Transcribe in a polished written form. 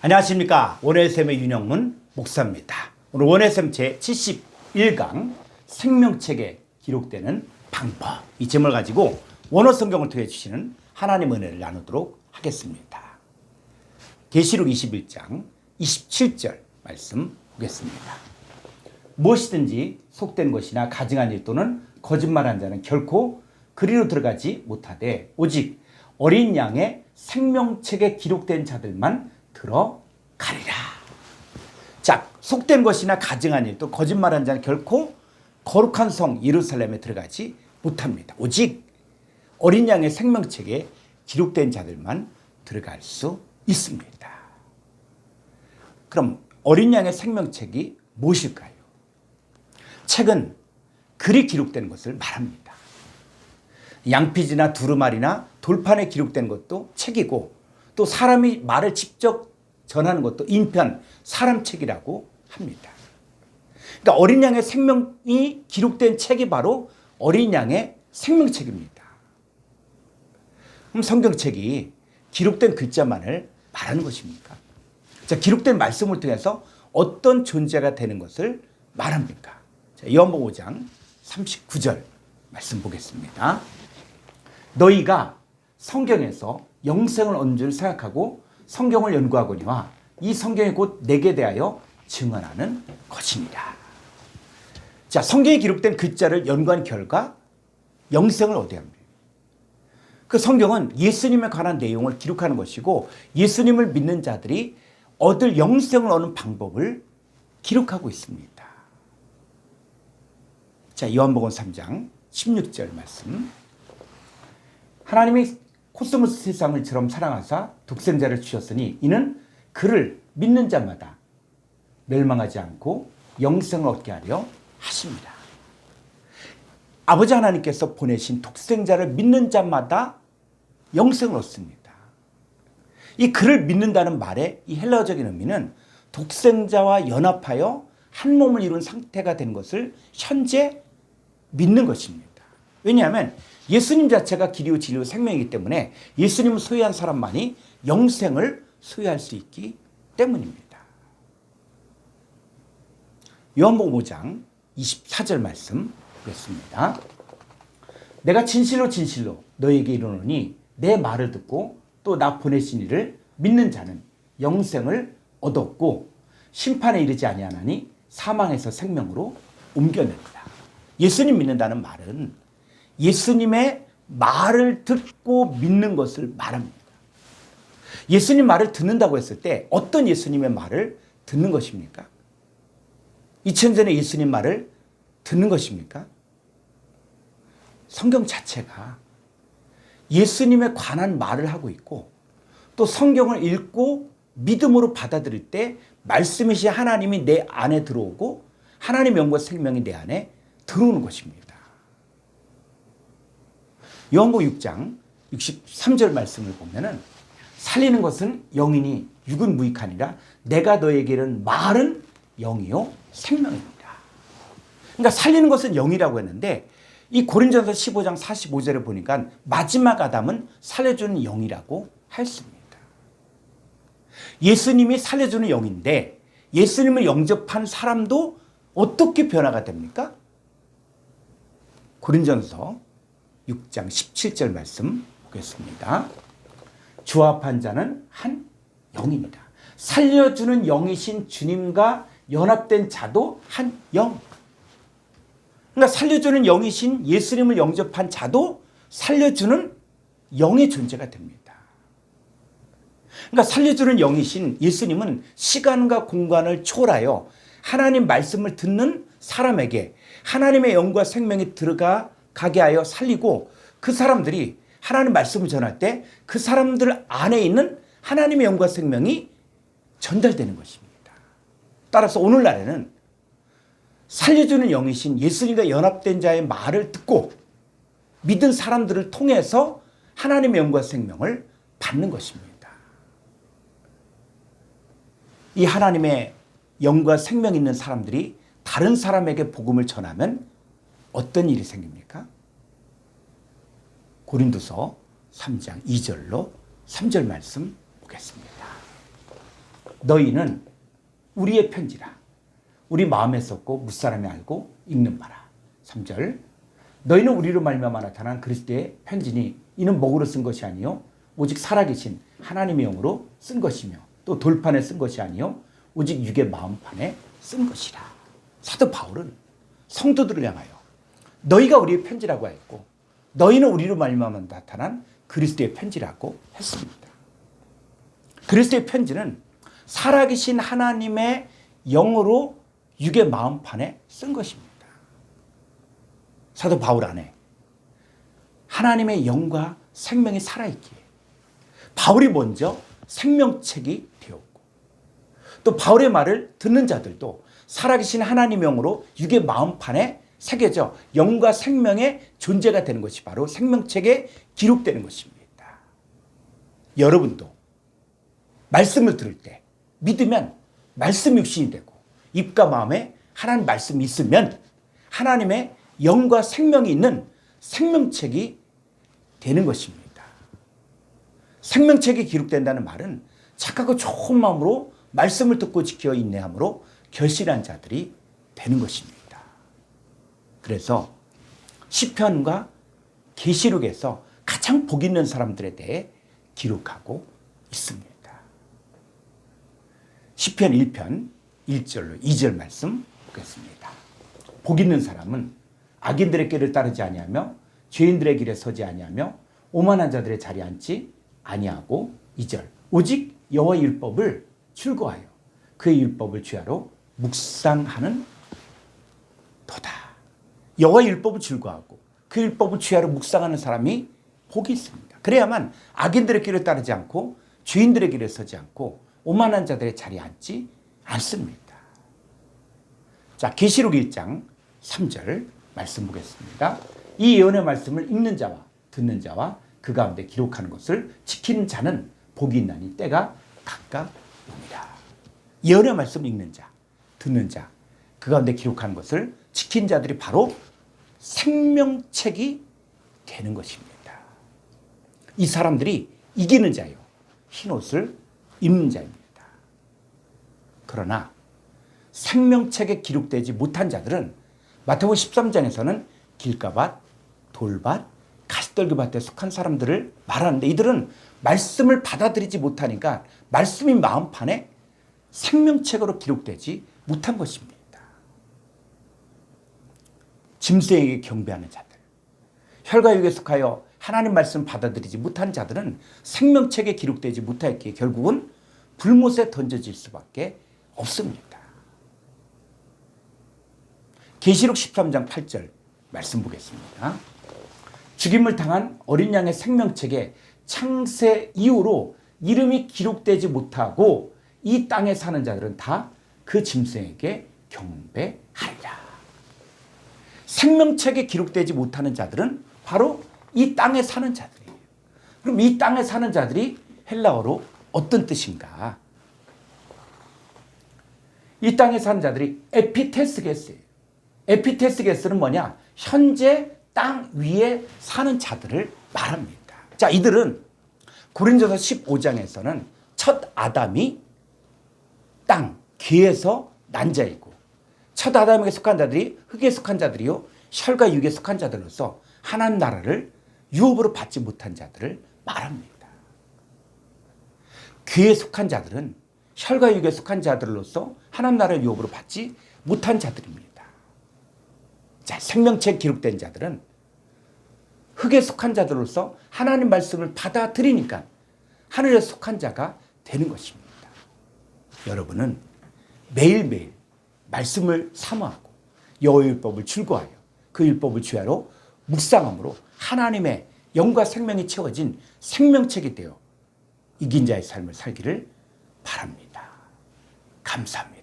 안녕하십니까. 원해샘의 윤영문 목사입니다. 오늘 원해샘 제71강 생명책에 기록되는 방법, 이 제목을 가지고 원어성경을 통해 주시는 하나님 은혜를 나누도록 하겠습니다. 계시록 21장 27절 말씀 보겠습니다. 무엇이든지 속된 것이나 가증한 일 또는 거짓말한 자는 결코 그리로 들어가지 못하되 오직 어린 양의 생명책에 기록된 자들만 들어가리라. 자, 속된 것이나 가증한 일 또 거짓말한 자는 결코 거룩한 성 예루살렘에 들어가지 못합니다. 오직 어린 양의 생명책에 기록된 자들만 들어갈 수 있습니다. 그럼 어린 양의 생명책이 무엇일까요? 책은 글이 기록된 것을 말합니다. 양피지나 두루마리나 돌판에 기록된 것도 책이고, 또 사람이 말을 직접 전하는 것도 인편, 사람책이라고 합니다. 그러니까 어린 양의 생명이 기록된 책이 바로 어린 양의 생명책입니다. 그럼 성경책이 기록된 글자만을 말하는 것입니까? 자, 기록된 말씀을 통해서 어떤 존재가 되는 것을 말합니까? 자, 요한복음 5장 39절 말씀 보겠습니다. 너희가 성경에서 영생을 얻는 줄 생각하고 성경을 연구하거니와 이 성경이 곧 내게 대하여 증언하는 것이니라. 자, 성경에 기록된 글자를 연구한 결과 영생을 얻어야 합니다. 그 성경은 예수님에 관한 내용을 기록하는 것이고, 예수님을 믿는 자들이 얻을 영생을 얻는 방법을 기록하고 있습니다. 자, 요한복음 3장 16절 말씀. 하나님이 코스모스 세상을처럼 사랑하사 독생자를 주셨으니 이는 그를 믿는 자마다 멸망하지 않고 영생을 얻게 하려 하십니다. 아버지 하나님께서 보내신 독생자를 믿는 자마다 영생을 얻습니다. 이 그를 믿는다는 말의 이 헬라어적인 의미는 독생자와 연합하여 한 몸을 이룬 상태가 된 것을 현재 믿는 것입니다. 왜냐하면 예수님 자체가 길이요 진리요 생명이기 때문에 예수님을 소유한 사람만이 영생을 소유할 수 있기 때문입니다. 요한복음 5장 24절 말씀 보겠습니다. 내가 진실로 진실로 너희에게 이르노니 내 말을 듣고 또 나 보내신 이를 믿는 자는 영생을 얻었고 심판에 이르지 아니하나니 사망에서 생명으로 옮겨냅니다. 예수님 믿는다는 말은 예수님의 말을 듣고 믿는 것을 말합니다. 예수님 말을 듣는다고 했을 때 어떤 예수님의 말을 듣는 것입니까? 2000전의 예수님 말을 듣는 것입니까? 성경 자체가 예수님에 관한 말을 하고 있고, 또 성경을 읽고 믿음으로 받아들일 때 말씀이신 하나님이 내 안에 들어오고 하나님의 영과 생명이 내 안에 들어오는 것입니다. 요한복음 6장 63절 말씀을 보면은 살리는 것은 영이니 육은 무익하니라 내가 너에게 이른 말은 영이요 생명입니다. 그러니까 살리는 것은 영이라고 했는데 이 고린도전서 15장 45절에 보니까 마지막 아담은 살려주는 영이라고 했습니다. 예수님이 살려주는 영인데 예수님을 영접한 사람도 어떻게 변화가 됩니까? 고린도전서 6장 17절 말씀 보겠습니다. 주합한 자는 한 영입니다. 살려주는 영이신 주님과 연합된 자도 한 영. 그러니까 살려주는 영이신 예수님을 영접한 자도 살려주는 영의 존재가 됩니다. 그러니까 살려주는 영이신 예수님은 시간과 공간을 초월하여 하나님 말씀을 듣는 사람에게 하나님의 영과 생명이 가게 하여 살리고, 그 사람들이 하나님 말씀을 전할 때 그 사람들 안에 있는 하나님의 영과 생명이 전달되는 것입니다. 따라서 오늘날에는 살려주는 영이신 예수님과 연합된 자의 말을 듣고 믿은 사람들을 통해서 하나님의 영과 생명을 받는 것입니다. 이 하나님의 영과 생명 있는 사람들이 다른 사람에게 복음을 전하면 어떤 일이 생깁니까? 고린도서 3장 2절로 3절 말씀 보겠습니다. 너희는 우리의 편지라. 우리 마음에 썼고 무사람이 알고 읽는 바라. 3절 너희는 우리로 말미암아 나타난 그리스도의 편지니 이는 목으로 쓴 것이 아니요 오직 살아계신 하나님의 영으로 쓴 것이며 또 돌판에 쓴 것이 아니요 오직 육의 마음판에 쓴 것이라. 사도 바울은 성도들을 향하여 너희가 우리의 편지라고 했고 너희는 우리로 말미암아 나타난 그리스도의 편지라고 했습니다. 그리스도의 편지는 살아계신 하나님의 영으로 육의 마음판에 쓴 것입니다. 사도 바울 안에 하나님의 영과 생명이 살아있기에 바울이 먼저 생명책이 되었고 또 바울의 말을 듣는 자들도 살아계신 하나님의 영으로 육의 마음판에 새겨져 영과 생명의 존재가 되는 것이 바로 생명책에 기록되는 것입니다. 여러분도 말씀을 들을 때 믿으면 말씀 육신이 되고 입과 마음에 하나님 말씀이 있으면 하나님의 영과 생명이 있는 생명책이 되는 것입니다. 생명책이 기록된다는 말은 착하고 좋은 마음으로 말씀을 듣고 지켜 인내함으로 결실한 자들이 되는 것입니다. 그래서 시편과 계시록에서 가장 복 있는 사람들에 대해 기록하고 있습니다. 시편 1편 1절로 2절 말씀 보겠습니다. 복 있는 사람은 악인들의 길을 따르지 아니하며 죄인들의 길에 서지 아니하며 오만한 자들의 자리에 앉지 아니하고 2절 오직 여호와의 율법을 즐거워하여 그의 율법을 주야로 묵상하는 도다. 여호와의 율법을 즐거워하고 그 율법을 주야로 묵상하는 사람이 복이 있습니다. 그래야만 악인들의 길을 따르지 않고 죄인들의 길에 서지 않고 오만한 자들의 자리에 앉지 않습니다. 자, 계시록 1장 3절 말씀 보겠습니다. 이 예언의 말씀을 읽는 자와 듣는 자와 그 가운데 기록하는 것을 지키는 자는 복이 있나니 때가 가까우니라. 예언의 말씀 읽는 자, 듣는 자, 그 가운데 기록하는 것을 지킨 자들이 바로 생명책이 되는 것입니다. 이 사람들이 이기는 자요, 흰옷을 입는 자입니다. 그러나 생명책에 기록되지 못한 자들은 마태복음 13장에서는 길가밭, 돌밭, 가시떨기밭에 속한 사람들을 말하는데 이들은 말씀을 받아들이지 못하니까 말씀이 마음판에 생명책으로 기록되지 못한 것입니다. 짐승에게 경배하는 자들, 혈과육에 속하여 하나님 말씀 받아들이지 못한 자들은 생명책에 기록되지 못하였기에 결국은 불못에 던져질 수밖에 없습니다. 계시록 13장 8절 말씀 보겠습니다. 죽임을 당한 어린 양의 생명책에 창세 이후로 이름이 기록되지 못하고 이 땅에 사는 자들은 다 그 짐승에게 경배하리라. 생명책에 기록되지 못하는 자들은 바로 이 땅에 사는 자들이에요. 그럼 이 땅에 사는 자들이 헬라어로 어떤 뜻인가? 이 땅에 사는 자들이 에피테스게스예요. 에피테스게스는 뭐냐? 현재 땅 위에 사는 자들을 말합니다. 자, 이들은 고린도서 15장에서는 첫 아담이 땅, 귀에서 난 자이고 첫 아담에게 속한 자들이 흙에 속한 자들이요 혈과 육에 속한 자들로서 하나님 나라를 유업으로 받지 못한 자들을 말합니다. 귀에 속한 자들은 혈과 육에 속한 자들로서 하나님 나라를 유업으로 받지 못한 자들입니다. 자, 생명책에 기록된 자들은 흙에 속한 자들로서 하나님 말씀을 받아들이니까 하늘에 속한 자가 되는 것입니다. 여러분은 매일매일 말씀을 사모하고 여호와의 율법을 즐거워하여 그 율법을 주야로 묵상함으로 하나님의 영과 생명이 채워진 생명책이 되어 이긴 자의 삶을 살기를 바랍니다. 감사합니다.